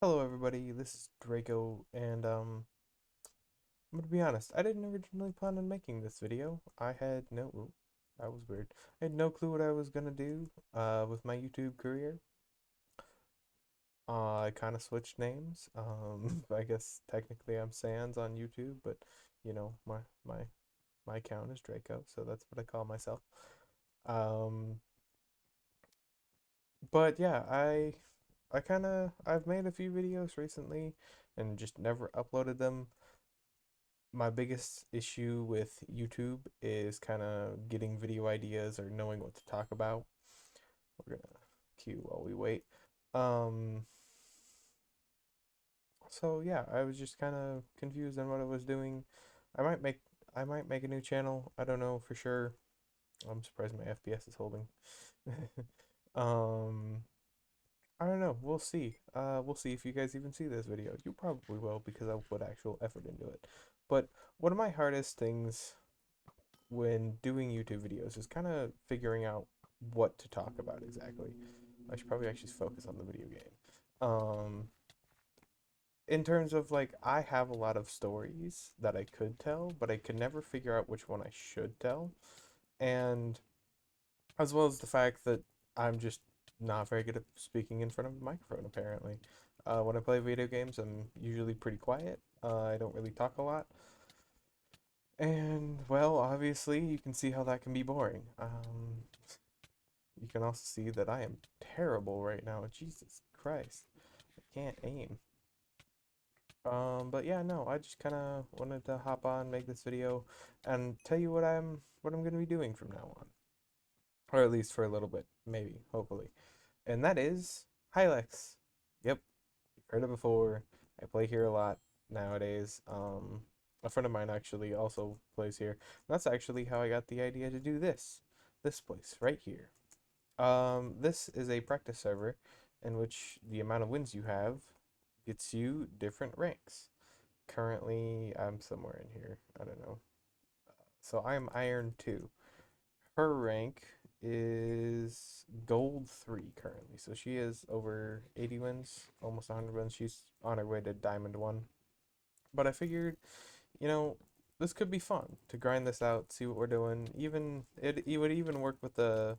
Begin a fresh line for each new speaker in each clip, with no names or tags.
Hello everybody, this is Draco, and I'm gonna be honest, I didn't originally plan on making this video. I had no, ooh, that was weird. I had no clue what I was gonna do with my YouTube career. I kind of switched names. I guess technically I'm Sans on YouTube, but you know, my account is Draco, so that's what I call myself. Um, but yeah, I've made a few videos recently and just never uploaded them. My biggest issue with YouTube is kind of getting video ideas or knowing what to talk about. We're gonna cue while we wait. Um, so yeah, I was just kind of confused on what I was doing. I might make I might make a new channel. I don't know for sure. I'm surprised my FPS is holding. um, I don't know. We'll see. We'll see if you guys even see this video. You probably will because I put actual effort into it. But one of my hardest things when doing YouTube videos is kind of figuring out what to talk about exactly. I should probably actually focus on the video game. In terms of like, I have a lot of stories that I could tell, but I could never figure out which one I should tell. And as well as the fact that I'm just not very good at speaking in front of a microphone, apparently. When I play video games, I'm usually pretty quiet. I don't really talk a lot. And, well, obviously, you can see how that can be boring. You can also see that I am terrible right now. Jesus Christ. I can't aim. But yeah, no, I just kind of wanted to hop on, make this video, and tell you what I'm gonna be doing from now on, or at least for a little bit, maybe, hopefully. And that is Hylex. Yep, you've heard it before. I play here a lot nowadays. A friend of mine actually also plays here. That's actually how I got the idea to do this place right here. This is a practice server in which the amount of wins you have gets you different ranks. Currently, I'm somewhere in here. I don't know. So I'm Iron 2. Her rank is Gold 3 currently. So she is over 80 wins, almost 100 wins. She's on her way to Diamond 1. But I figured, you know, this could be fun to grind this out, see what we're doing. It would even work with the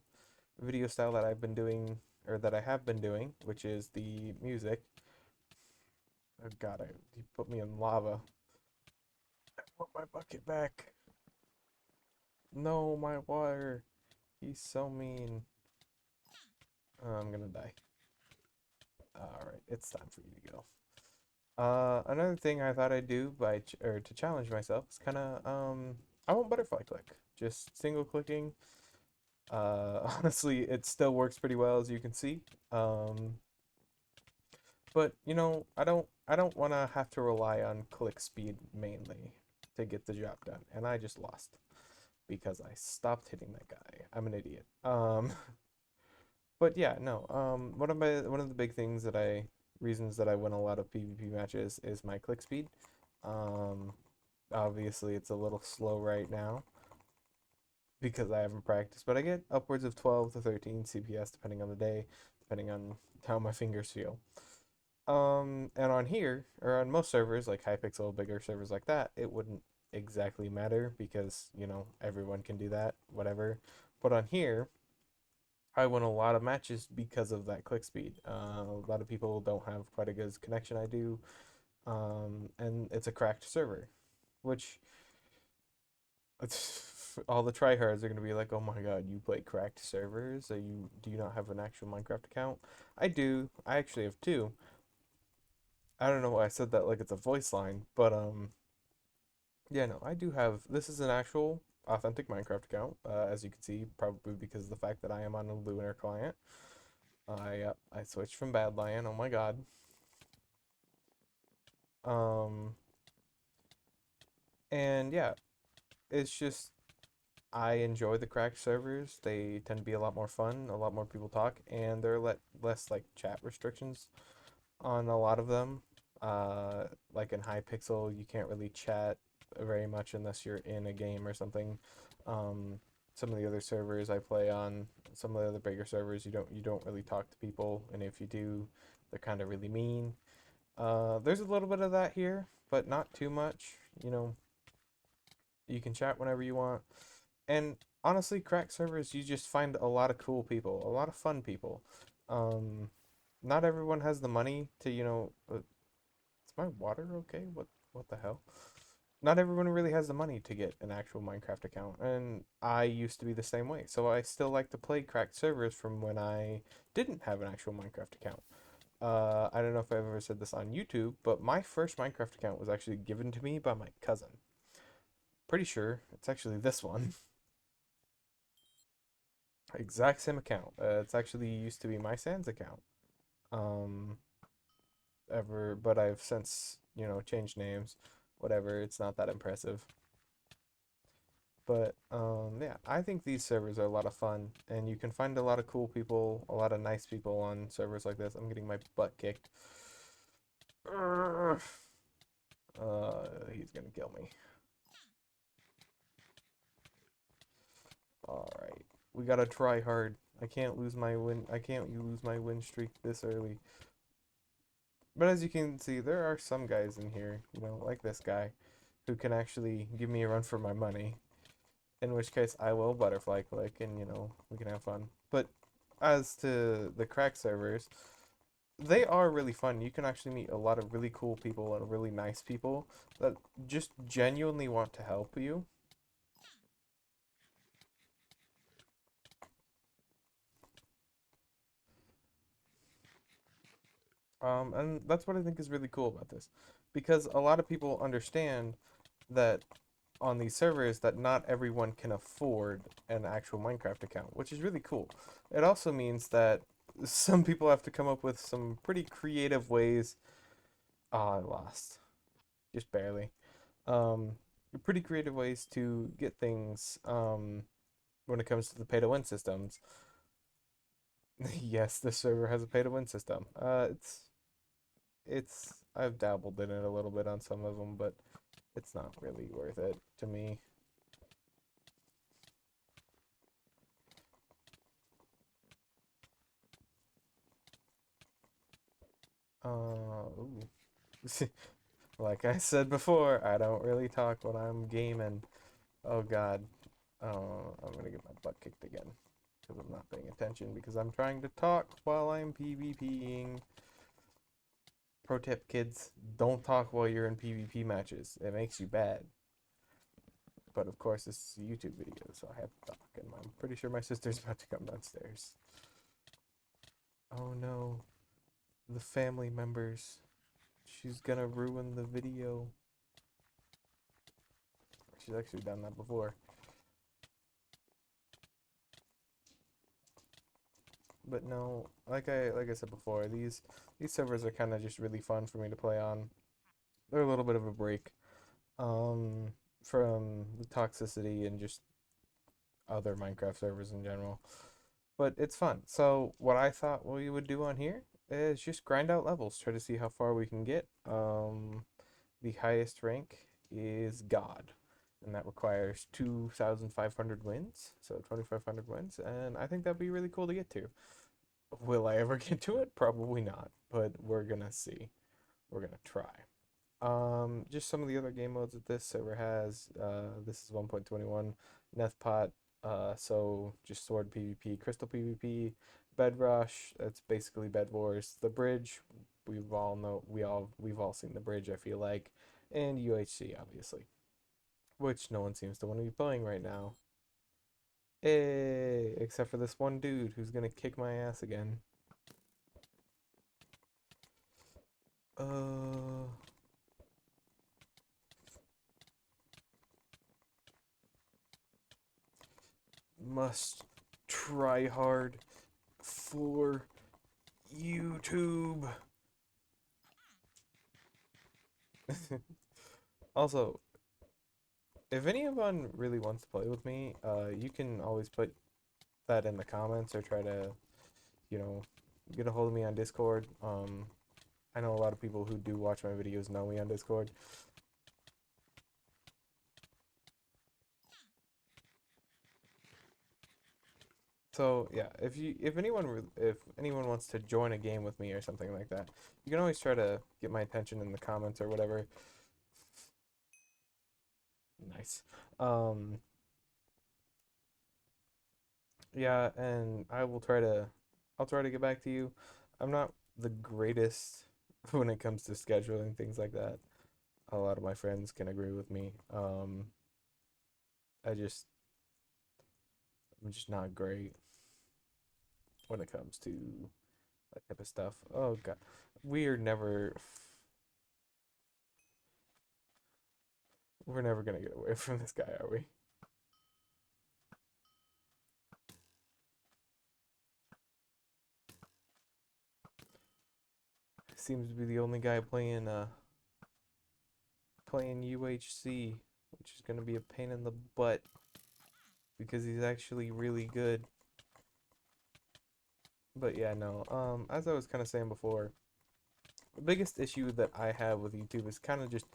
video style that I've been doing or that I have been doing, which is the music. Oh God, he put me in lava. I want my bucket back. No, my water. He's so mean. I'm gonna die. Alright, it's time for you to go. Another thing I thought I'd do or to challenge myself is kind of I won't butterfly click, just single clicking. Honestly, it still works pretty well as you can see. Um, but you know, I don't want to have to rely on click speed mainly to get the job done, and I just lost because I stopped hitting that guy. I'm an idiot. But yeah, no. One of the big things that I reasons that I win a lot of PvP matches is my click speed. Um, Obviously it's a little slow right now because I haven't practiced, but I get upwards of 12 to 13 CPS depending on the day, depending on how my fingers feel. And on here, or on most servers like Hypixel, bigger servers like that, it wouldn't exactly matter because, you know, everyone can do that, whatever. But on here, I win a lot of matches because of that click speed. A lot of people don't have quite a good connection I do, and it's a cracked server, which all the tryhards are gonna be like, "Oh my God, you play cracked servers? Do you not have an actual Minecraft account?" I do. I actually have two. I don't know why I said that like it's a voice line, but yeah, no, I do have. This is an actual authentic Minecraft account, as you can see, probably because of the fact that I am on a Lunar client. I switched from Bad Lion. Oh my God. Um, and yeah, it's just I enjoy the cracked servers. They tend to be a lot more fun, a lot more people talk, and there are less like chat restrictions on a lot of them. Like in Hypixel, you can't really chat very much unless you're in a game or something. Um, some of the other servers I play on, some of the other bigger servers, you don't really talk to people, and if you do, they're kind of really mean. There's a little bit of that here, but not too much. You know, you can chat whenever you want. And honestly, crack servers, you just find a lot of cool people, a lot of fun people. Um, Not everyone has the money to, is my water okay? What the hell? Not everyone really has the money to get an actual Minecraft account, and I used to be the same way. So I still like to play cracked servers from when I didn't have an actual Minecraft account. I don't know if I've ever said this on YouTube, but my first Minecraft account was actually given to me by my cousin. Pretty sure it's actually this one. Exact same account. It's actually used to be my Sans account. Um, but I've since, changed names. Whatever, it's not that impressive. But yeah, I think these servers are a lot of fun, and you can find a lot of cool people, a lot of nice people on servers like this. I'm getting my butt kicked. Urgh. He's gonna kill me. All right, we gotta try hard. I can't lose my win. I can't lose my win streak this early. But as you can see, there are some guys in here, like this guy, who can actually give me a run for my money. In which case, I will butterfly click, and we can have fun. But as to the crack servers, they are really fun. You can actually meet a lot of really cool people and really nice people that just genuinely want to help you. And that's what I think is really cool about this, because a lot of people understand that on these servers that not everyone can afford an actual Minecraft account, which is really cool. It also means that some people have to come up with some pretty creative ways. Ah, I lost. Just barely. Um, Pretty creative ways to get things when it comes to the pay to win systems. Yes, the server has a pay to win system. It's I've dabbled in it a little bit on some of them, but it's not really worth it to me. Ooh. Like I said before, I don't really talk when I'm gaming. Oh God. I'm gonna get my butt kicked again because I'm not paying attention because I'm trying to talk while I'm PvPing. Pro tip, kids, don't talk while you're in PvP matches. It makes you bad. But of course, this is a YouTube video, so I have to talk, and I'm pretty sure my sister's about to come downstairs. Oh no, the family members. She's gonna ruin the video. She's actually done that before. But no, like I said before, these servers are kind of just really fun for me to play on. They're a little bit of a break um from the toxicity and just other Minecraft servers in general. But it's fun. So what I thought we would do on here is just grind out levels, try to see how far we can get. The highest rank is God, and that requires 2,500 wins, so 2,500 wins, and I think that'd be really cool to get to. Will I ever get to it? Probably not, but we're gonna see. We're gonna try. Just some of the other game modes that this server has. This is 1.21 Nethpot. So just sword PvP, crystal PvP, Bed Rush. That's basically Bed Wars. The bridge. We've all seen the bridge. I feel like, and UHC obviously, which no one seems to want to be playing right now. Except for this one dude who's gonna kick my ass again. Uh, must try hard for YouTube. Also, if anyone really wants to play with me, you can always put that in the comments or try to, you know, get a hold of me on Discord. I know a lot of people who do watch my videos know me on Discord. So yeah, if anyone wants to join a game with me or something like that, you can always try to get my attention in the comments or whatever. Nice. Um, yeah, and I'll try to get back to you. I'm not the greatest when it comes to scheduling things like that. A lot of my friends can agree with me. I just I'm just not great when it comes to that type of stuff. Oh God, we're never we're never gonna get away from this guy, are we? Seems to be the only guy playing UHC, which is gonna be a pain in the butt because he's actually really good. But yeah, no. As I was kind of saying before, the biggest issue that I have with YouTube is kind of just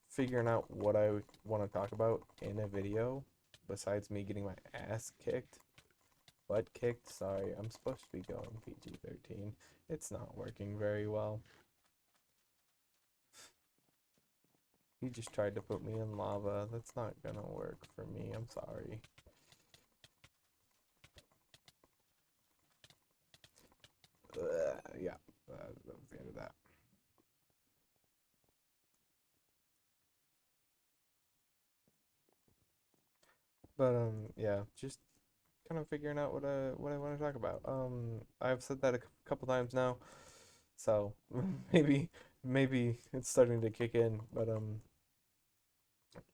figuring out what I want to talk about in a video, besides me getting my ass kicked, butt kicked. Sorry, I'm supposed to be going PG-13. It's not working very well. He just tried to put me in lava. That's not gonna work for me. I'm sorry. Yeah, that was the end of that. But yeah, just kind of figuring out what I want to talk about. I've said that a couple times now, so maybe it's starting to kick in. But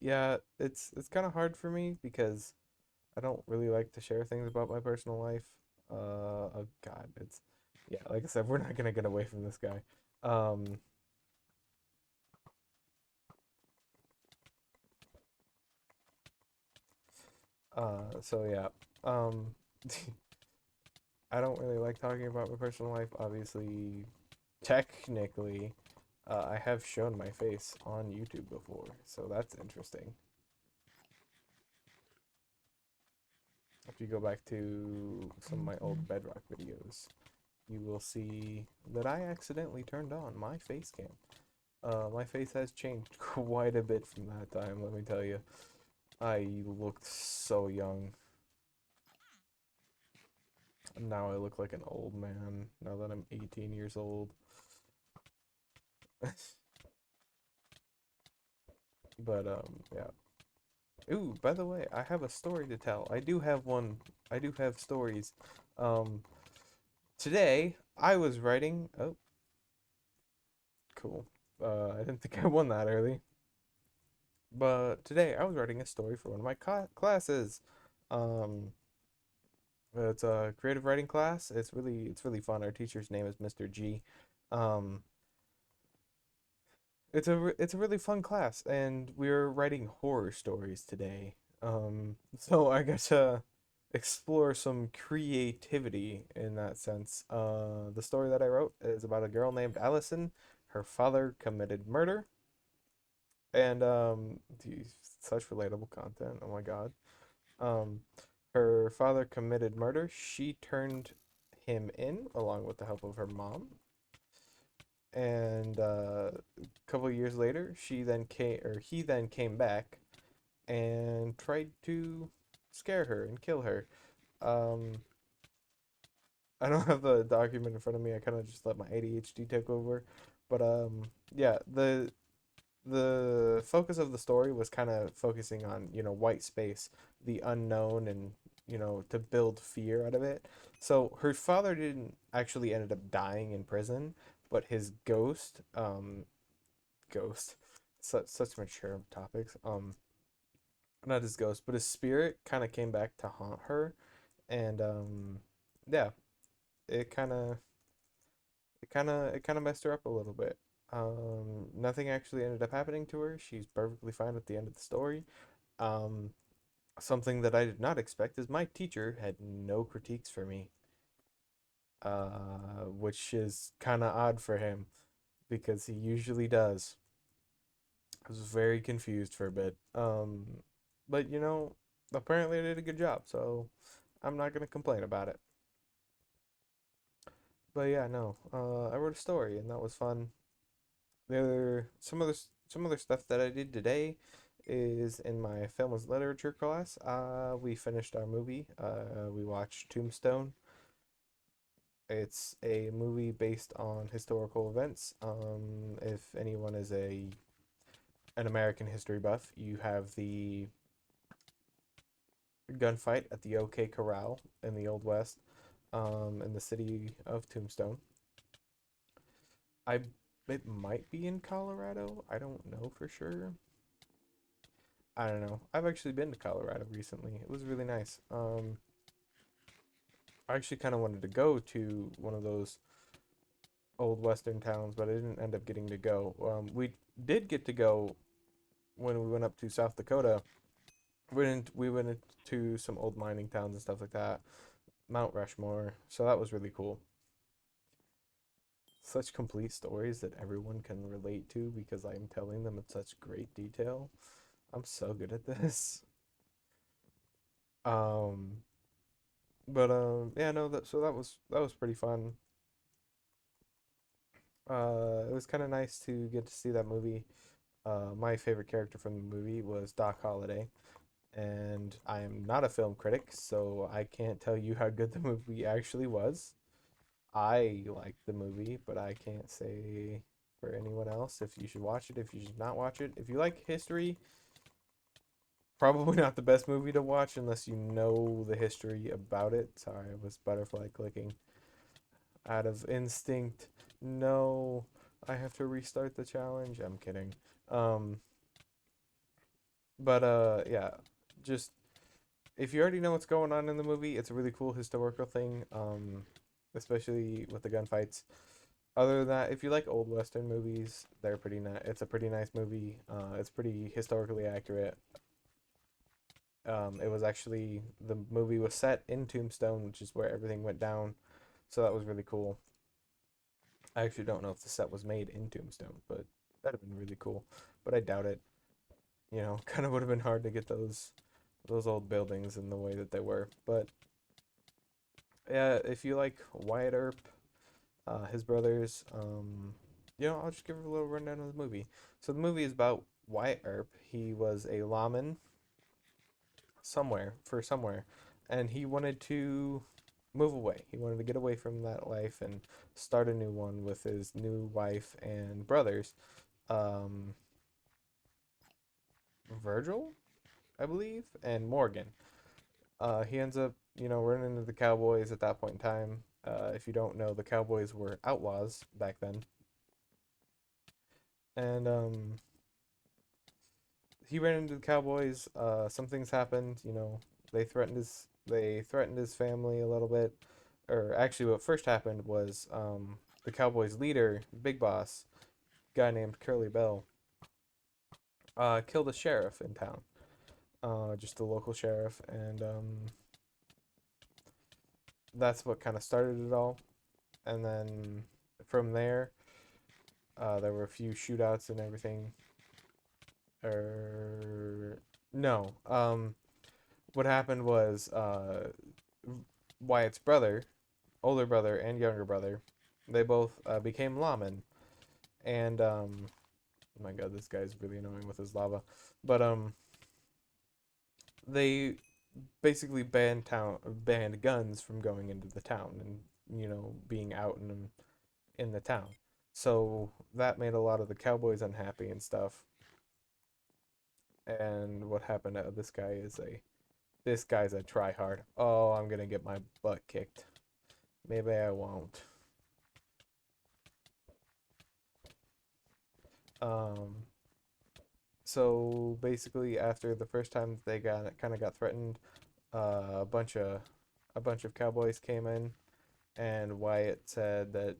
yeah, it's kind of hard for me because I don't really like to share things about my personal life. Oh God, it's yeah, like I said, we're not gonna get away from this guy. Um, so yeah, um, I don't really like talking about my personal life. Obviously, technically, I have shown my face on YouTube before, so that's interesting. If you go back to some of my old Bedrock videos, you will see that I accidentally turned on my face cam. My face has changed quite a bit from that time, let me tell you. I looked so young. Now I look like an old man, now that I'm 18 years old. But, yeah. Ooh, by the way, I have a story to tell. I do have one. I do have stories. Um, Today I was writing. Oh, cool. I didn't think I won that early. But today I was writing a story for one of my classes. Um, it's a creative writing class. It's really fun. Our teacher's name is Mr. G. Um, it's a really fun class, and we're writing horror stories today. So I got to explore some creativity in that sense. The story that I wrote is about a girl named Allison. Her father committed murder, and such relatable content. Oh my God. Um, Her father committed murder. She turned him in along with the help of her mom. And a couple of years later, he then came back and tried to scare her and kill her. Um, I don't have the document in front of me. I kind of just let my ADHD take over. But yeah, the focus of the story was kind of focusing on, white space, the unknown, and, to build fear out of it. So her father didn't actually ended up dying in prison, but his ghost, such mature topics, not his ghost, but his spirit kind of came back to haunt her, and yeah, it kind of it kind of messed her up a little bit. Nothing actually ended up happening to her. She's perfectly fine at the end of the story. Um, Something that I did not expect is my teacher had no critiques for me, which is kind of odd for him because he usually does. I was very confused for a bit. But apparently I did a good job, so I'm not gonna complain about it. But yeah, no. I wrote a story, and that was fun. Some other stuff that I did today is in my film and literature class. We finished our movie. We watched Tombstone. It's a movie based on historical events. If anyone is a an American history buff, you have the gunfight at the OK Corral in the Old West, in the city of Tombstone. I It might be in Colorado. I don't know for sure. I don't know. I've actually been to Colorado recently. It was really nice. I actually kind of wanted to go to one of those old western towns, but I didn't end up getting to go. We did get to go when we went up to South Dakota. We went into some old mining towns and stuff like that. Mount Rushmore. So that was really cool. Such complete stories that everyone can relate to because I'm telling them in such great detail. I'm so good at this. Um, yeah, no, that was pretty fun. It was kind of nice to get to see that movie. My favorite character from the movie was Doc Holliday, and I am not a film critic, so I can't tell you how good the movie actually was. I liked the movie, but I can't say for anyone else if you should watch it, if you should not watch it. If you like history, probably not the best movie to watch unless you know the history about it. Sorry, I was butterfly clicking out of instinct. No, I have to restart the challenge. I'm kidding. Um, yeah, just if you already know what's going on in the movie, it's a really cool historical thing. Especially with the gunfights. Other than that, if you like old western movies, they're pretty nice. It's a pretty nice movie. It's pretty historically accurate. It was actually the movie was set in Tombstone, which is where everything went down. So that was really cool. I actually don't know if the set was made in Tombstone, but that'd have been really cool. But I doubt it. You know, kind of would have been hard to get those old buildings in the way that they were. But yeah, if you like Wyatt Earp, his brothers, I'll just give a little rundown of the movie. So the movie is about Wyatt Earp. He was a lawman somewhere, and he wanted to move away. He wanted to get away from that life and start a new one with his new wife and brothers. Um, Virgil, I believe, and Morgan. He ends up, running into the Cowboys at that point in time. If you don't know, the Cowboys were outlaws back then, and he ran into the Cowboys. Some things happened. They threatened his family a little bit. Or actually, what first happened was the Cowboys' leader, Big Boss, guy named Curly Bell, killed a sheriff in town. Just a local sheriff, and that's what kind of started it all. And then from there, there were a few shootouts and everything. No. What happened was Wyatt's brother, older brother and younger brother, they both became lawmen. And oh my god, this guy's really annoying with his lava. But they basically banned guns from going into the town and being out in the town. So that made a lot of the cowboys unhappy and stuff. And what happened to this guy's a tryhard. Oh, I'm gonna get my butt kicked. Maybe I won't. Um, so basically, after the first time they got threatened, uh, a bunch of a bunch of cowboys came in, and Wyatt told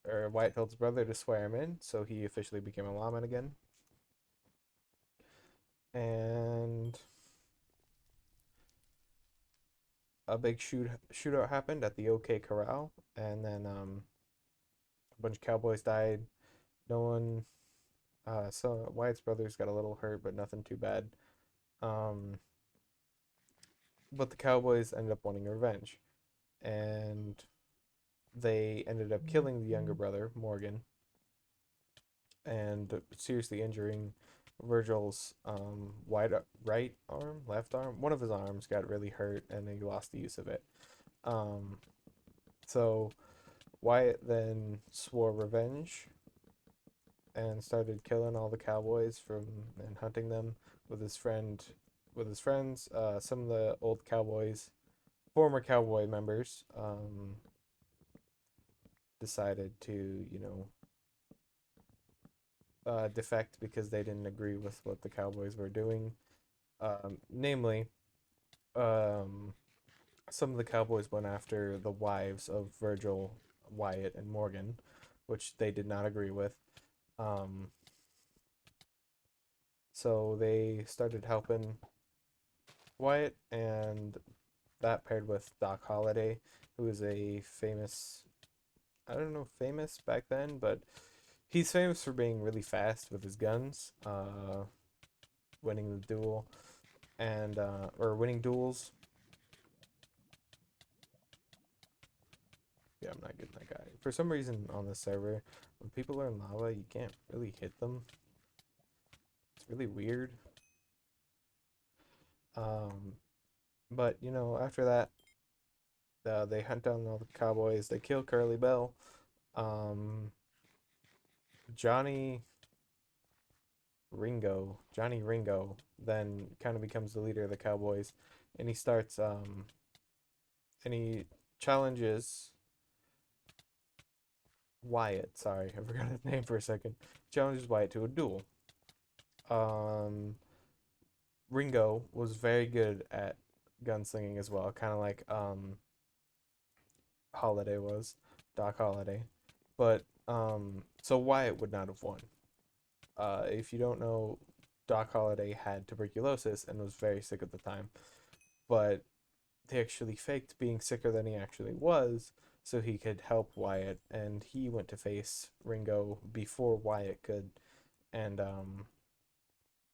his brother to swear him in, so he officially became a lawman again. And a big shootout happened at the OK Corral, and then a bunch of cowboys died. No one, so Wyatt's brothers got a little hurt, but nothing too bad. Um, but the Cowboys ended up wanting revenge, and they ended up killing the younger brother, Morgan, and seriously injuring Virgil's right arm, left arm. One of his arms got really hurt, and he lost the use of it. Um, so Wyatt then swore revenge and started killing all the cowboys from and hunting them with his friends. Some of the old cowboys, former cowboy members, decided to defect because they didn't agree with what the cowboys were doing. Namely, um, some of the cowboys went after the wives of Virgil, Wyatt, and Morgan, which they did not agree with. Um, so they started helping Wyatt, and that paired with Doc Holliday, who is a famous, I don't know, famous back then, but he's famous for being really fast with his guns, winning the duel, and or winning duels. Yeah, I'm not getting that guy. For some reason on this server, when people are in lava, you can't really hit them. It's really weird. Um, but after that, they hunt down all the cowboys. They kill Curly Bell. Um, Johnny Johnny Ringo, then kind of becomes the leader of the Cowboys, and he starts and he challenges Wyatt. Sorry, I forgot his name for a second. Challenges Wyatt to a duel. Um, Ringo was very good at gunslinging as well, kind of like Holiday was, Doc Holiday. But so Wyatt would not have won. If you don't know, Doc Holiday had tuberculosis and was very sick at the time, but they actually faked being sicker than he actually was so he could help Wyatt, and he went to face Ringo before Wyatt could, and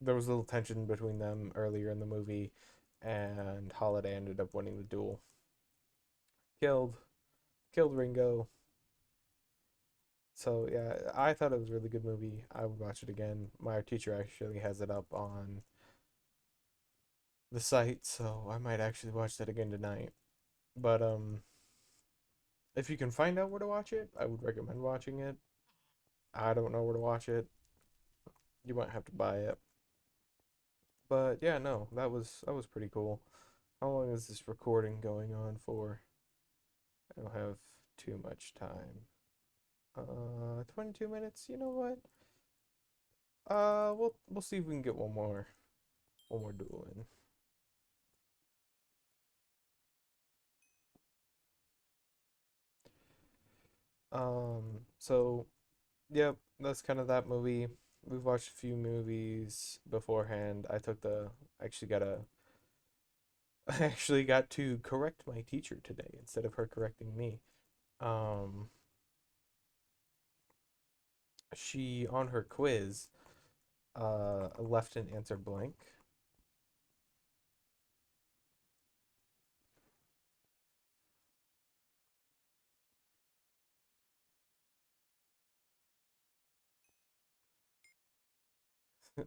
there was a little tension between them earlier in the movie, and Holiday ended up winning the duel. Killed, killed Ringo. So yeah, I thought it was a really good movie. I would watch it again. My teacher actually has it up on the site, so I might actually watch that again tonight. But if you can find out where to watch it, I would recommend watching it. I don't know where to watch it. You might have to buy it. But yeah, no, that was pretty cool. How long is this recording going on for? I don't have too much time. 22 minutes. You know what? We'll see if we can get one more duel in. So yep, that's kind of that movie. We've watched a few movies beforehand. Actually got a I actually got to correct my teacher today instead of her correcting me. Um, she on her quiz left an answer blank.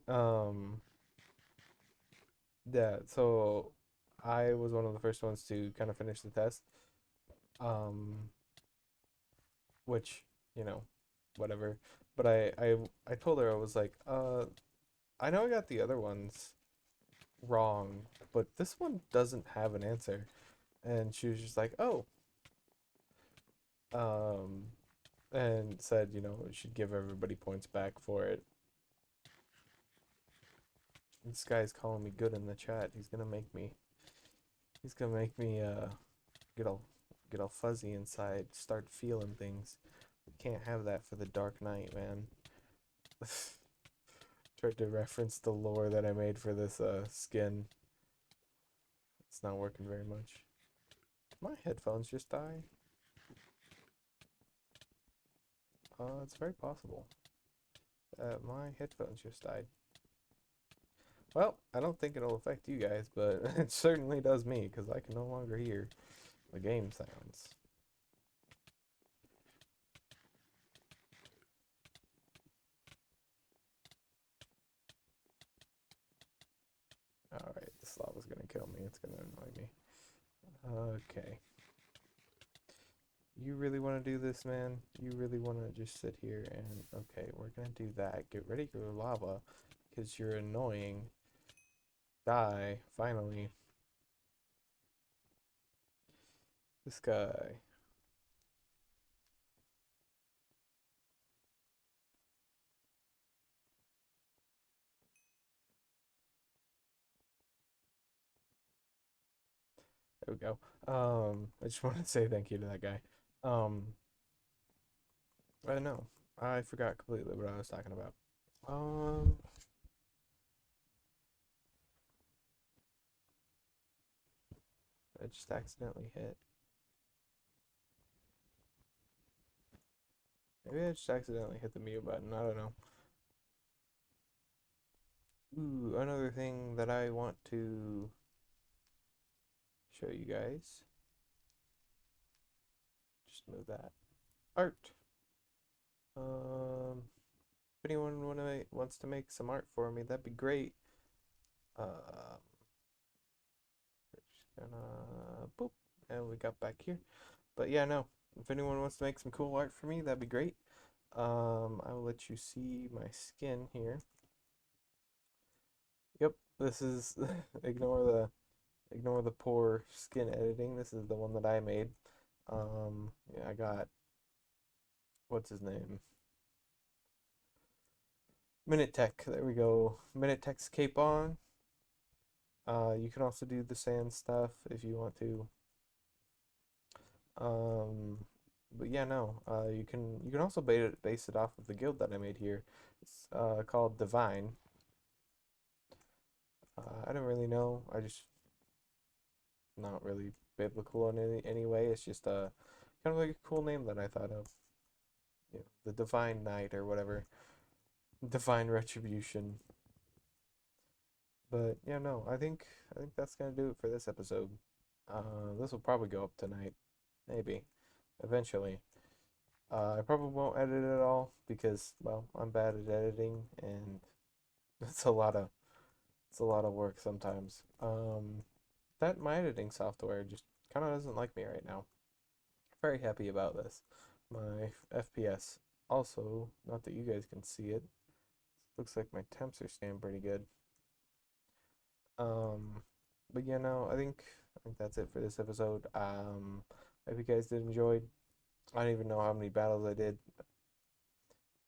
Um, yeah, so I was one of the first ones to kind of finish the test. Um, which, you know, whatever. But I told her I was like, I know I got the other ones wrong, but this one doesn't have an answer. And she was just like, "Oh," um, and said, she'd give everybody points back for it. This guy's calling me good in the chat. He's gonna make me get all get all fuzzy inside, start feeling things. Can't have that for the Dark Knight, man. Tried to reference the lore that I made for this skin. It's not working very much. Did my headphones just die? It's very possible that my headphones just died. Well, I don't think it'll affect you guys, but it certainly does me because I can no longer hear the game sounds. Alright, this lava's gonna kill me. It's gonna annoy me. Okay. You really want to do this, man? You really want to just sit here and... Okay, we're gonna do that. Get ready for the lava because you're annoying. Die, finally. This guy. There we go. I just want to say thank you to that guy. I don't know. I forgot completely what I was talking about. Um, I just accidentally hit. Maybe I just accidentally hit the mute button. I don't know. Ooh, another thing that I want to show you guys. Just move that. Art. If anyone wants to make some art for me, that'd be great. We're just gonna boop, and we got back here. But yeah, no. If anyone wants to make some cool art for me, that'd be great. I will let you see my skin here. Yep, this is ignore the poor skin editing. This is the one that I made. Yeah, I got what's his name? Minute Tech. There we go. Minute Tech's cape on. You can also do the sand stuff if you want to. Um, but yeah, no. You can also base it off of the guild that I made here. It's called Divine. I don't really know. I just not really biblical in any way. It's just kind of like a cool name that I thought of. You know, the Divine Knight or whatever. Divine Retribution. But yeah, no, I think that's gonna do it for this episode. This will probably go up tonight, maybe, eventually. I probably won't edit it all because, well, I'm bad at editing and it's a lot of it's a lot of work sometimes. That my editing software just kind of doesn't like me right now. Very happy about this. My FPS. Also, not that you guys can see it. Looks like my temps are staying pretty good. Um, but yeah, no, I think that's it for this episode. I hope you guys did enjoy. I don't even know how many battles I did,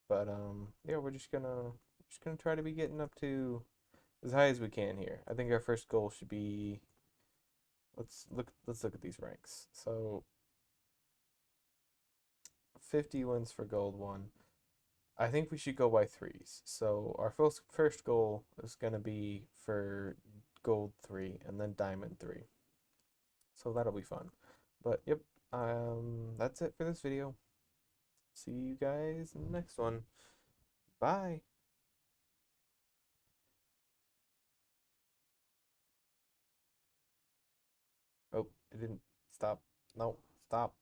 but yeah, we're just gonna try to be getting up to as high as we can here. I think our first goal should be let's look at these ranks. So 50 wins for gold 1. I think we should go by threes. So our first goal is gonna be for gold 3 and then diamond 3. So that'll be fun. But yep, that's it for this video. See you guys in the next one. Bye. Oh, it didn't stop. No, stop.